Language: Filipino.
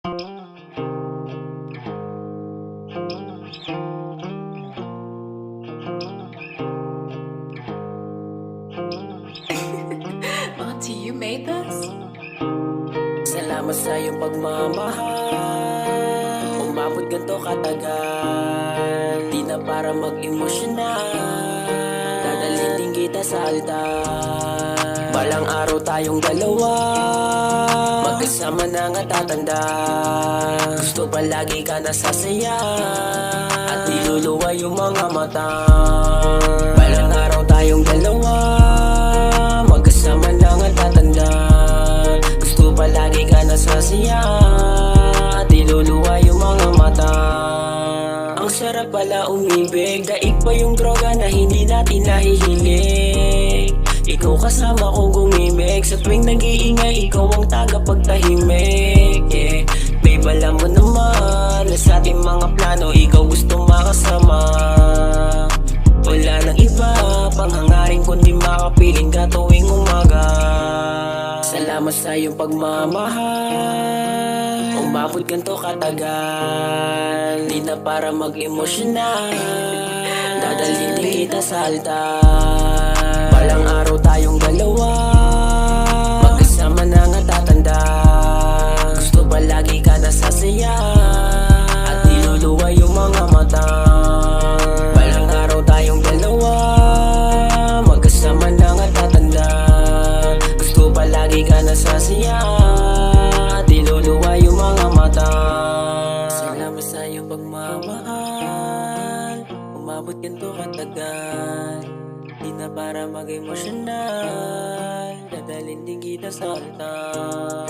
Auntie, you made this? Salamat sa iyong pagmamahal. Umabot ganito katagal, di na para mag-emosyonal. Dadalhin din kita sa altar. Balang araw tayong dalawa, magkasama na nga tatanda. Gusto palagi ka nasasaya, at niluluwa yung mga mata. Balang araw tayong dalawa, magkasama na nga tatanda. Gusto palagi ka nasasaya, at niluluwa yung mga mata. Ang sarap pala umibig, daig pa yung droga na hindi natin nahihilig. Ikaw kasama kong gumimik, sa tuwing nag-iingay, ikaw ang tagapagtahimik, yeah. Babe, alam mo naman na sa ating mga plano, ikaw gusto makasama. Wala nang iba pang hangarin kundi makapiling ka tuwing umaga. Salamat sa iyong pagmamahal. Umabot ganito katagal, di na para mag-emosyonal. Dadalhin din kita sa altar. Balang araw tayong dalawa, magkasama na nga tatanda. Gusto palagi ka nasasaya, at niluluwa yung mga mata. Balang araw tayong dalawa, magkasama na nga tatanda. Gusto palagi ka nasasaya, at niluluwa yung mga mata. Salamat sa iyong pagmamahal. Umabot ganito katagal, di na para mag-emosyonal. Dadalhin din kita sa altar.